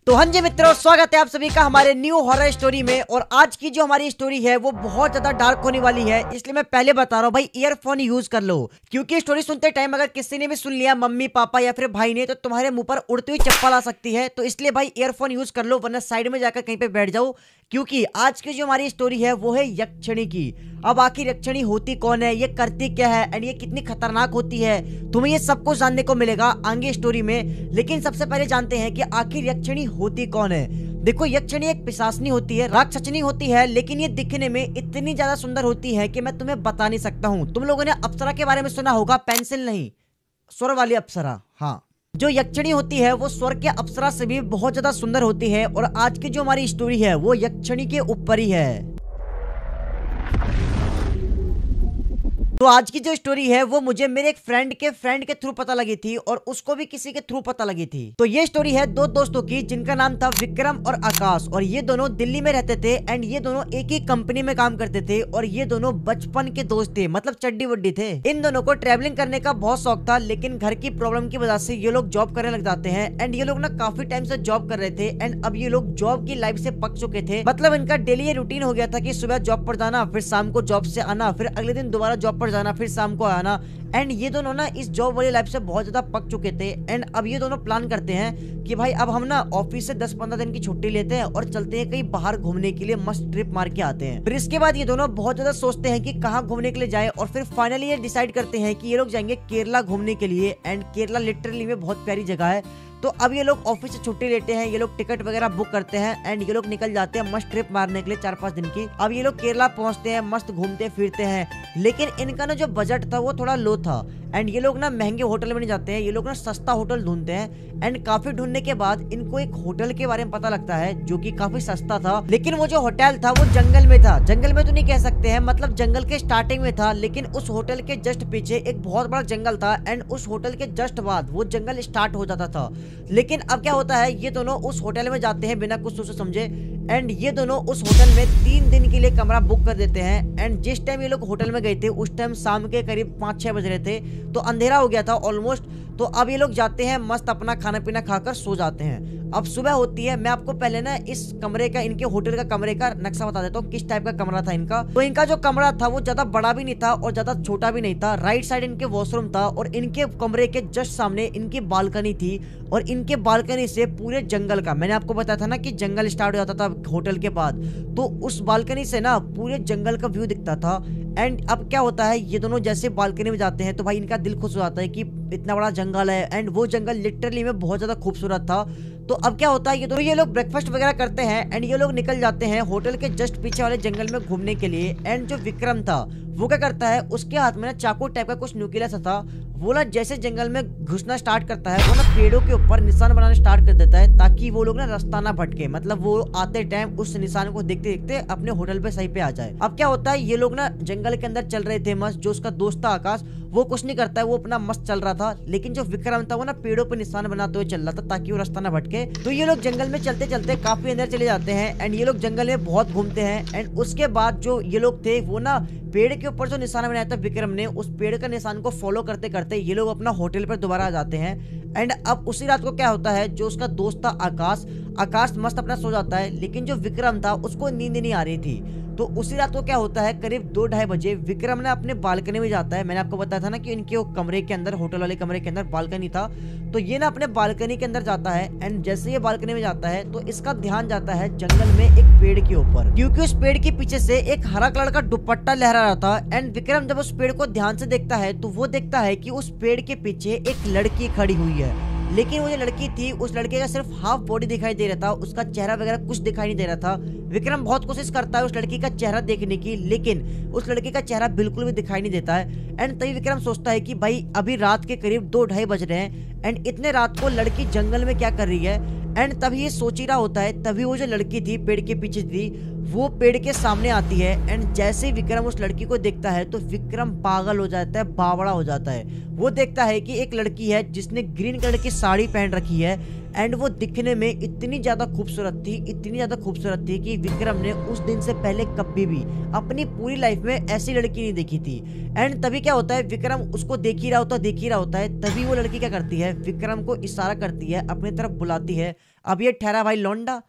तो हाँ जी मित्रों, स्वागत है आप सभी का हमारे न्यू हॉरर स्टोरी में। और आज की जो हमारी स्टोरी है वो बहुत ज्यादा डार्क होने वाली है, इसलिए मैं पहले बता रहा हूँ भाई, ईयरफोन यूज कर लो। क्योंकि स्टोरी सुनते टाइम अगर किसी ने भी सुन लिया, मम्मी पापा या फिर भाई ने, तो तुम्हारे मुंह पर उड़ती हुई चप्पल आ सकती है। तो इसलिए भाई ईयरफोन यूज कर लो, वरना साइड में जाकर कहीं पे बैठ जाओ। क्योंकि आज की जो हमारी स्टोरी है वो है यक्षिणी की। अब आखिर यक्षिणी होती कौन है, ये करती क्या है एंड ये कितनी खतरनाक होती है, तुम्हें ये सब कुछ जानने को मिलेगा आगे स्टोरी में। लेकिन सबसे पहले जानते हैं कि आखिर यक्षिणी होती कौन है। देखो, यक्षिणी एक पिशाचनी होती है, राक्षसनी होती है, लेकिन ये दिखने में इतनी ज्यादा सुंदर होती है कि मैं तुम्हें बता नहीं सकता हूँ। तुम लोगों ने अप्सरा के बारे में सुना होगा, पेंसिल नहीं, स्वर वाली अप्सरा। हाँ, जो यक्षिणी होती है वो स्वर के अप्सरा से भी बहुत ज्यादा सुंदर होती है। और आज की जो हमारी स्टोरी है वो यक्षिणी के ऊपर ही है। तो आज की जो स्टोरी है वो मुझे मेरे एक फ्रेंड के थ्रू पता लगी थी, और उसको भी किसी के थ्रू पता लगी थी। तो ये स्टोरी है दो दोस्तों की, जिनका नाम था विक्रम और आकाश। और ये दोनों दिल्ली में रहते थे एंड ये दोनों एक ही कंपनी में काम करते थे। और ये दोनों बचपन के दोस्त थे, मतलब चड्डी वड्डी थे। इन दोनों को ट्रेवलिंग करने का बहुत शौक था, लेकिन घर की प्रॉब्लम की वजह से ये लोग जॉब करने लग जाते हैं। एंड ये लोग ना काफी टाइम से जॉब कर रहे थे एंड अब ये लोग जॉब की लाइफ से पक चुके थे। मतलब इनका डेली ये रूटीन हो गया था कि सुबह जॉब पर जाना, फिर शाम को जॉब से आना, फिर अगले दिन दोबारा जॉब पर जाना, फिर शाम को आना। एंड ये दोनों ना इस जॉब वाली लाइफ से बहुत ज्यादा पक चुके थे। एंड अब ये दोनों प्लान करते हैं कि भाई अब हम ना ऑफिस से 10-15 दिन की छुट्टी लेते हैं और चलते हैं कहीं बाहर घूमने के लिए, मस्त ट्रिप मार के आते हैं। फिर इसके बाद ये दोनों बहुत ज्यादा सोचते हैं कि कहाँ घूमने के लिए जाए, और फिर फाइनली ये डिसाइड करते हैं कि ये लोग जाएंगे केरला घूमने के लिए। एंड केरला लिटरली में बहुत प्यारी जगह है। तो अब ये लोग ऑफिस से छुट्टी लेते हैं, ये लोग टिकट वगैरह बुक करते हैं एंड ये लोग निकल जाते हैं मस्त ट्रिप मारने के लिए 4-5 दिन की। अब ये लोग केरला पहुंचते हैं, मस्त घूमते फिरते हैं। लेकिन इनका ना जो बजट था वो थोड़ा लो था एंड ये लोग ना महंगे होटल में नहीं जाते हैं, ये लोग ना सस्ता होटल ढूंढते हैं। एंड काफी ढूंढने के बाद इनको एक होटल के बारे में पता लगता है जो कि काफी सस्ता था। लेकिन वो जो होटल था वो जंगल में था। जंगल में तो नहीं कह सकते हैं, मतलब जंगल के स्टार्टिंग में था। लेकिन उस होटल के जस्ट पीछे एक बहुत बड़ा जंगल था एंड उस होटल के जस्ट बाद वो जंगल स्टार्ट हो जाता था। लेकिन अब क्या होता है, ये दोनों उस होटल में जाते हैं बिना कुछ सोचे समझे। एंड ये दोनों उस होटल में 3 दिन के लिए कमरा बुक कर देते हैं। एंड जिस टाइम ये लोग होटल में गए थे उस टाइम शाम के करीब 5-6 बज रहे थे, तो अंधेरा हो गया था ऑलमोस्ट। तो अब ये लोग जाते हैं, मस्त अपना खाना पीना खाकर सो जाते हैं। अब सुबह होती है। मैं आपको पहले ना इस कमरे का, इनके होटल का कमरे का नक्शा बता देता हूँ, किस टाइप का कमरा था इनका। तो इनका जो कमरा था वो ज्यादा बड़ा भी नहीं था और ज्यादा छोटा भी नहीं था। राइट साइड इनके वॉशरूम था और इनके कमरे के जस्ट सामने इनकी बालकनी थी। और इनके बालकनी से पूरे जंगल का, मैंने आपको बताया था ना कि जंगल स्टार्ट हो जाता था होटल के बाद, तो उस बालकनी से ना पूरे जंगल का व्यू दिखता था। एंड अब क्या होता है, ये दोनों जैसे बालकनी में जाते हैं तो भाई इनका दिल खुश हो जाता है कि इतना बड़ा जंगल है। एंड वो जंगल लिटरली में बहुत ज्यादा खूबसूरत था। तो अब क्या होता है, ये लोग ब्रेकफास्ट वगैरह करते हैं एंड ये लोग निकल जाते हैं होटल के जस्ट पीछे वाले जंगल में घूमने के लिए। एंड जो विक्रम था वो क्या करता है, उसके हाथ में ना चाकू टाइप का कुछ न्यूक्लियस था। वो ना जैसे जंगल में घुसना स्टार्ट करता है, वो ना पेड़ों के ऊपर निशान बनाना स्टार्ट कर देता है ताकि वो लोग ना रास्ता ना भटके, मतलब वो आते टाइम उस निशान को देखते देखते अपने होटल पे सही पे आ जाए। अब क्या होता है, ये लोग ना जंगल के अंदर चल रहे थे मस्त। जो उसका दोस्त था आकाश, वो कुछ नहीं करता है, वो अपना मस्त चल रहा था। लेकिन जो विक्रम था वो ना पेड़ों पे निशान बनाते हुए चल रहा था ताकि वो रास्ता ना भटके। तो ये लोग जंगल में चलते चलते काफी अंदर चले जाते हैं एंड ये लोग जंगल में बहुत घूमते हैं। एंड उसके बाद जो ये लोग थे वो ना पेड़ के ऊपर जो निशान बनाया था विक्रम ने, उस पेड़ का निशान को फॉलो करते करते ये लोग अपना होटल पर दोबारा आ जाते हैं। एंड अब उसी रात को क्या होता है, जो उसका दोस्त था आकाश मस्त अपना सो जाता है। लेकिन जो विक्रम था उसको नींद नहीं आ रही थी। तो उसी रात को क्या होता है, करीब 2-2:30 बजे विक्रम ने अपने बालकनी में जाता है। मैंने आपको बताया था ना कि इनके कमरे के अंदर, होटल वाले कमरे के अंदर बालकनी था। तो ये ना अपने बालकनी के अंदर जाता है एंड जैसे ये बालकनी में जाता है तो इसका ध्यान जाता है जंगल में एक पेड़ के ऊपर, क्योंकि उस पेड़ के पीछे से एक हरा कलर का दुपट्टा लहरा रहा था। एंड विक्रम जब उस पेड़ को ध्यान से देखता है तो वो देखता है कि उस पेड़ के पीछे एक लड़की खड़ी हुई है। लेकिन वो जो लड़की थी, उस लड़के का सिर्फ हाफ बॉडी दिखाई दे रहा था, उसका चेहरा वगैरह कुछ दिखाई नहीं दे रहा था। विक्रम बहुत कोशिश करता है उस लड़की का चेहरा देखने की, लेकिन उस लड़के का चेहरा बिल्कुल भी दिखाई नहीं देता है। एंड तभी विक्रम सोचता है कि भाई अभी रात के करीब 2-2:30 बज रहे हैं एंड इतने रात को लड़की जंगल में क्या कर रही है। एंड तभी ये सोच ही रहा होता है, तभी वो जो लड़की थी पेड़ के पीछे थी वो पेड़ के सामने आती है। एंड जैसे ही विक्रम उस लड़की को देखता है तो विक्रम पागल हो जाता है, बावड़ा हो जाता है। वो देखता है कि एक लड़की है जिसने ग्रीन कलर की साड़ी पहन रखी है एंड वो दिखने में इतनी ज्यादा खूबसूरत थी कि विक्रम ने उस दिन से पहले कभी भी अपनी पूरी लाइफ में ऐसी लड़की नहीं देखी थी। एंड तभी क्या होता है, विक्रम उसको देख ही रहा होता है। तभी वो लड़की क्या करती है, विक्रम को इशारा करती है, अपनी तरफ बुलाती है, अब ये ठहरा भाई लौंडा,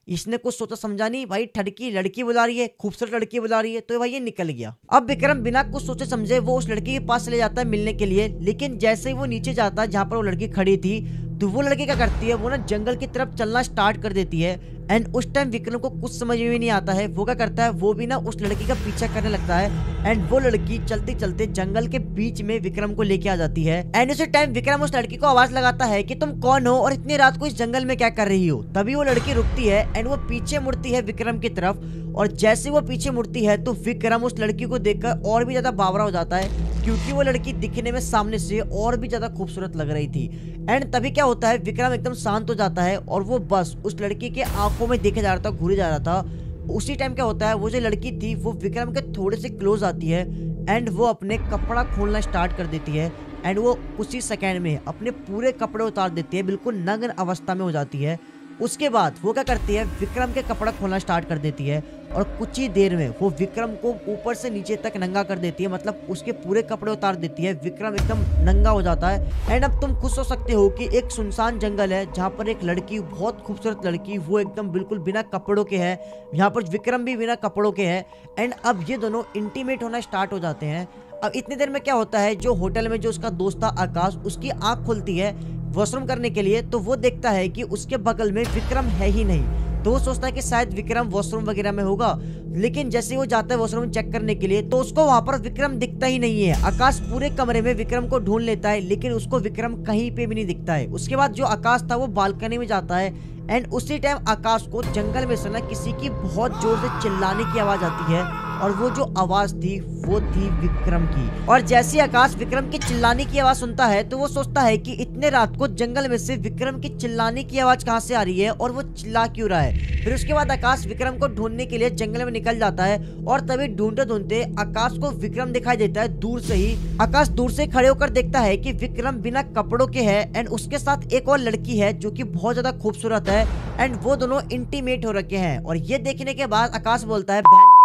इसने कुछ सोचा समझा नहीं भाई, ठड़की लड़की बुला रही है, खूबसूरत लड़की बुला रही है, तो भाई ये निकल गया। अब विक्रम बिना कुछ सोचे समझे वो उस लड़की के पास चले जाता है मिलने के लिए, लेकिन जैसे ही वो नीचे जाता है जहाँ पर वो लड़की खड़ी थी, तो वो लड़की क्या करती है, वो ना जंगल की तरफ चलना स्टार्ट कर देती है। एंड उस टाइम विक्रम को कुछ समझ में नहीं आता है, वो क्या करता है, वो भी ना उस लड़की का पीछा करने लगता है। एंड वो लड़की चलते चलते जंगल के बीच में विक्रम को लेके आ जाती है। एंड उसी टाइम विक्रम उस लड़की को आवाज लगाता है कि तुम कौन हो और इतनी रात को इस जंगल में क्या कर रही हो। तभी वो लड़की रुकती है एंड वो पीछे मुड़ती है विक्रम की तरफ, और जैसे वो पीछे मुड़ती है तो विक्रम उस लड़की को देखकर और भी ज्यादा बावरा हो जाता है, क्योंकि वो लड़की दिखने में सामने से और भी ज्यादा खूबसूरत लग रही थी। एंड तभी क्या होता है, विक्रम एकदम शांत हो जाता है और वो बस उस लड़की के आंखों में देखे जा रहा था, घूरे जा रहा था। उसी टाइम क्या होता है, वो जो लड़की थी वो विक्रम के थोड़े से क्लोज आती है एंड वो अपने कपड़ा खोलना स्टार्ट कर देती है। एंड वो उसी सेकेंड में अपने पूरे कपड़े उतार देती है, बिल्कुल नग्न अवस्था में हो जाती है। उसके बाद वो क्या करती है, विक्रम के कपड़ा खोलना स्टार्ट कर देती है और कुछ ही देर में वो विक्रम को ऊपर से नीचे तक नंगा कर देती है, मतलब उसके पूरे कपड़े उतार देती है। विक्रम एकदम नंगा हो जाता है। एंड अब तुम खुद सोच सकते हो कि एक सुनसान जंगल है जहाँ पर एक लड़की, बहुत खूबसूरत लड़की, वो एकदम बिल्कुल बिना कपड़ों के है, यहाँ पर विक्रम भी बिना कपड़ों के है। एंड अब ये दोनों इंटीमेट होना स्टार्ट हो जाते हैं। अब इतनी देर में क्या होता है, जो होटल में जो उसका दोस्त था आकाश, उसकी आंख खुलती है वॉशरूम करने के लिए, तो वो देखता है कि उसके बगल में विक्रम है ही नहीं। तो वो सोचता है कि शायद विक्रम वॉशरूम वगैरह में होगा, लेकिन जैसे ही वो जाता है वॉशरूम चेक करने के लिए तो उसको वहां पर विक्रम दिखता ही नहीं है। आकाश पूरे कमरे में विक्रम को ढूंढ लेता है, लेकिन उसको विक्रम कहीं पे भी नहीं दिखता है। उसके बाद जो आकाश था वो बालकनी में जाता है एंड उसी टाइम आकाश को जंगल में से ना किसी की बहुत जोर से चिल्लाने की आवाज आती है, और वो जो आवाज थी वो थी विक्रम की। और जैसे आकाश विक्रम की चिल्लाने की आवाज सुनता है तो वो सोचता है कि इतने रात को जंगल में से विक्रम की चिल्लाने की आवाज कहाँ से आ रही है और वो चिल्ला क्यों रहा है। फिर उसके बाद आकाश विक्रम को ढूंढने के लिए जंगल में निकल जाता है, और तभी ढूंढते ढूंढते आकाश को विक्रम दिखाई देता है दूर से ही। आकाश दूर से खड़े होकर देखता है कि विक्रम बिना कपड़ों के है एंड उसके साथ एक और लड़की है जो कि बहुत ज्यादा खूबसूरत है, एंड वो दोनों इंटीमेट हो रखे हैं। और ये देखने के बाद आकाश बोलता है,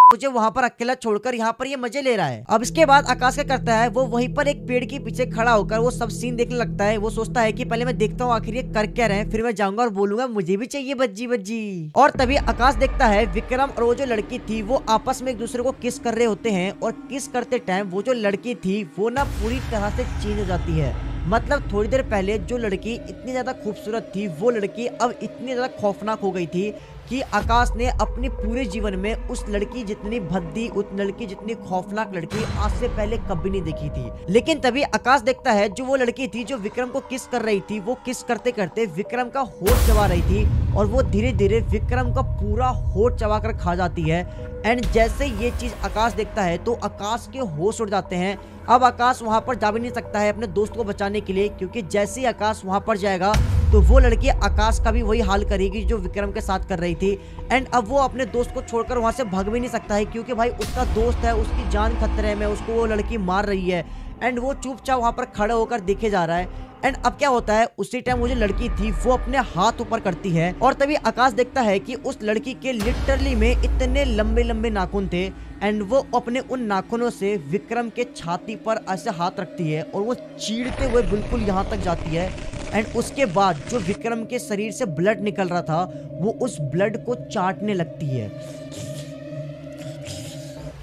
मुझे वहां पर अकेला छोड़कर यहाँ पर ये मजे ले रहा है। अब इसके बाद आकाश क्या करता है, वो वहीं पर एक पेड़ के पीछे खड़ा होकर वो सब सीन देखने लगता है। वो सोचता है कि पहले मैं देखता हूँ आखिर ये कर क्या रहे हैं, फिर मैं जाऊंगा और बोलूंगा मुझे भी चाहिए बज्जी बज्जी। और तभी आकाश देखता है विक्रम और वो जो लड़की थी वो आपस में एक दूसरे को किस कर रहे होते हैं, और किस करते टाइम वो जो लड़की थी वो ना पूरी तरह से चेंज हो जाती है। मतलब थोड़ी देर पहले जो लड़की इतनी ज्यादा खूबसूरत थी वो लड़की अब इतनी ज्यादा खौफनाक हो गई थी कि आकाश ने अपने पूरे जीवन में उस लड़की जितनी भद्दी, उस लड़की जितनी खौफनाक लड़की आज से पहले कभी नहीं देखी थी। लेकिन तभी आकाश देखता है जो वो लड़की थी जो विक्रम को किस कर रही थी, वो किस करते करते विक्रम का होठ चबा रही थी, और वो धीरे धीरे विक्रम का पूरा होठ चबा कर खा जाती है। एंड जैसे ये चीज आकाश देखता है तो आकाश के होश उड़ जाते हैं। अब आकाश वहां पर जा भी नहीं सकता है अपने दोस्त को बचाने के लिए, क्योंकि जैसे ही आकाश वहां पर जाएगा तो वो लड़की आकाश का भी वही हाल करेगी जो विक्रम के साथ कर रही थी। एंड अब वो अपने दोस्त को छोड़कर वहां से भाग भी नहीं सकता है, क्योंकि भाई उसका दोस्त है, उसकी जान खतरे में, उसको वो लड़की मार रही है। एंड वो चुपचाप वहां पर खड़े होकर देखे जा रहा है। एंड अब क्या होता है, उसी टाइम वो जो लड़की थी वो अपने हाथ ऊपर करती है, और तभी आकाश देखता है कि उस लड़की के लिटरली में इतने लंबे लंबे नाखून थे। एंड वो अपने उन नाखूनों से विक्रम के छाती पर ऐसे हाथ रखती है और वो चीरते हुए बिल्कुल यहाँ तक जाती है। एंड उसके बाद जो विक्रम के शरीर से ब्लड निकल रहा था वो उस ब्लड को चाटने लगती है,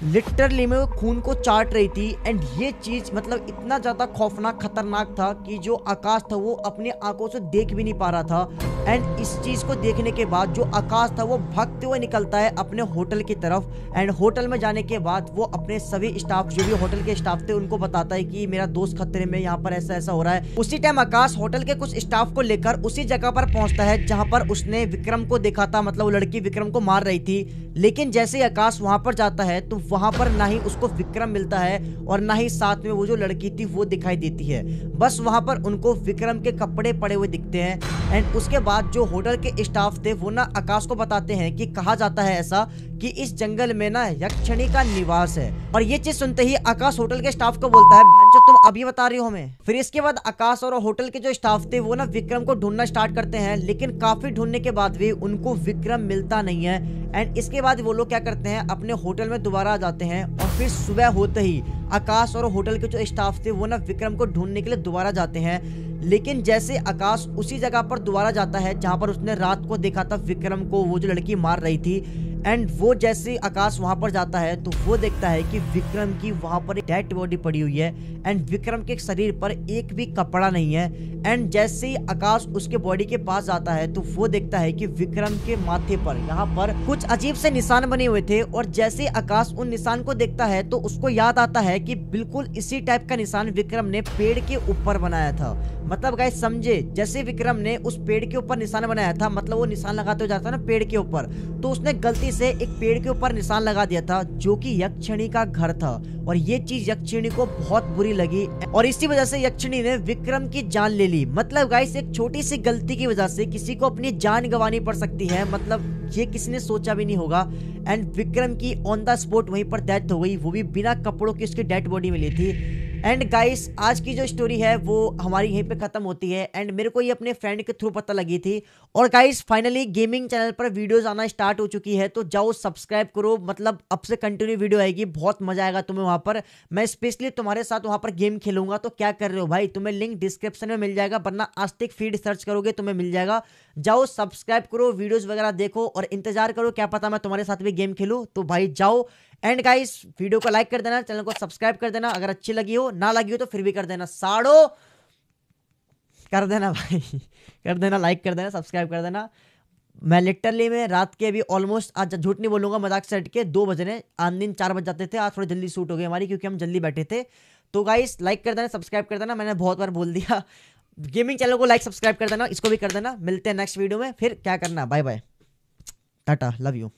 लिटरली में वो खून को चाट रही थी। एंड ये चीज मतलब इतना ज्यादा खौफनाक खतरनाक था कि जो आकाश था वो अपने आंखों से देख भी नहीं पा रहा था। एंड इस चीज को देखने के बाद जो आकाश था वो भागते हुए निकलता है अपने होटल की तरफ। एंड होटल में जाने के बाद वो अपने सभी स्टाफ, जो भी होटल के स्टाफ थे, उनको बताता है कि मेरा दोस्त खतरे में, यहाँ पर ऐसा ऐसा हो रहा है। उसी टाइम आकाश होटल के कुछ स्टाफ को लेकर उसी जगह पर पहुंचता है जहां पर उसने विक्रम को देखा था, मतलब वो लड़की विक्रम को मार रही थी। लेकिन जैसे ही आकाश वहां पर जाता है तो वहां पर ना ही उसको विक्रम मिलता है और ना ही साथ में वो जो लड़की थी वो दिखाई देती है। बस वहां पर उनको विक्रम के कपड़े पड़े हुए दिखते हैं। एंड उसके बाद जो होटल के स्टाफ थे वो ना आकाश को बताते हैं कि कहा जाता है ऐसा कि इस जंगल में ना यक्षिणी का निवास है। और ये चीज सुनते ही आकाश होटल के स्टाफ को बोलता है, भांजो तुम अभी बता रही हो हमें। फिर इसके बाद आकाश और होटल के जो स्टाफ थे वो ना विक्रम को ढूंढना स्टार्ट करते हैं, लेकिन काफी ढूंढने के बाद भी उनको विक्रम मिलता नहीं है। एंड इसके बाद वो लोग क्या करते हैं, अपने होटल में दोबारा आ जाते हैं, और फिर सुबह होते ही आकाश और होटल के जो स्टाफ थे वो ना विक्रम को ढूंढने के लिए दोबारा जाते हैं। लेकिन जैसे आकाश उसी जगह पर दोबारा जाता है जहां पर उसने रात को देखा था विक्रम को, वो जो लड़की मार रही थी, एंड वो जैसे आकाश वहां पर जाता है तो वो देखता है कि विक्रम की वहां पर एक डेड बॉडी पड़ी हुई है एंड विक्रम के शरीर पर एक भी कपड़ा नहीं है। एंड जैसे ही आकाश उसके बॉडी के पास जाता है तो वो देखता है कि विक्रम के माथे पर यहाँ पर कुछ अजीब से निशान बने हुए थे, और जैसे ही आकाश उन निशान को देखता है तो उसको याद आता है कि बिल्कुल इसी टाइप का निशान विक्रम ने पेड़ के ऊपर बनाया था। मतलब गाइस समझे, जैसे विक्रम ने उस पेड़ के ऊपर निशान बनाया था, मतलब वो निशान लगाते हुए जाता है ना पेड़ के ऊपर, तो उसने गलती से एक पेड़ के ऊपर निशान लगा दिया था जो कि यक्षिणी का घर था, और ये चीज यक्षिणी को बहुत बुरी लगी और इसी वजह से यक्षिणी ने विक्रम की जान ले ली। मतलब गाइस एक छोटी सी गलती की वजह से किसी को अपनी जान गंवानी पड़ सकती है, मतलब ये किसी ने सोचा भी नहीं होगा। एंड विक्रम की ऑन द स्पॉट वहीं पर डेथ हो गई, वो भी बिना कपड़ों की उसकी डेड बॉडी मिली थी। एंड गाइस आज की जो स्टोरी है वो हमारी यहीं पे खत्म होती है, एंड मेरे को ये अपने फ्रेंड के थ्रू पता लगी थी। और गाइस फाइनली गेमिंग चैनल पर वीडियोस आना स्टार्ट हो चुकी है, तो जाओ सब्सक्राइब करो, मतलब अब से कंटिन्यू वीडियो आएगी, बहुत मजा आएगा तुम्हें वहां पर। मैं स्पेशली तुम्हारे साथ वहां पर गेम खेलूंगा, तो क्या कर रहे हो भाई, तुम्हें लिंक डिस्क्रिप्शन में मिल जाएगा, वरना आस्तिक फीड सर्च करोगे तुम्हें मिल जाएगा। जाओ सब्सक्राइब करो, वीडियोस वगैरह देखो और इंतजार करो, क्या पता मैं तुम्हारे साथ भी गेम खेलूं। तो भाई जाओ, एंड गाइस वीडियो को लाइक कर देना, चैनल को सब्सक्राइब कर देना, अगर अच्छी लगी हो, ना लगी हो तो फिर भी कर देना, साड़ो कर देना भाई कर देना, लाइक कर देना, सब्सक्राइब कर देना। मैं लिटरली में रात के अभी ऑलमोस्ट, आज झूठ नहीं बोलूंगा, मजाक से हट के 2 बज रहे, आन दिन 4 बज जाते थे, आज थोड़ी जल्दी शूट हो गई हमारी क्योंकि हम जल्दी बैठे थे। तो गाइस लाइक कर देना, सब्सक्राइब कर देना, मैंने बहुत बार बोल दिया। गेमिंग चैनल को लाइक सब्सक्राइब कर देना, इसको भी कर देना। मिलते हैं नेक्स्ट वीडियो में, फिर क्या करना, bye bye, tata, love you.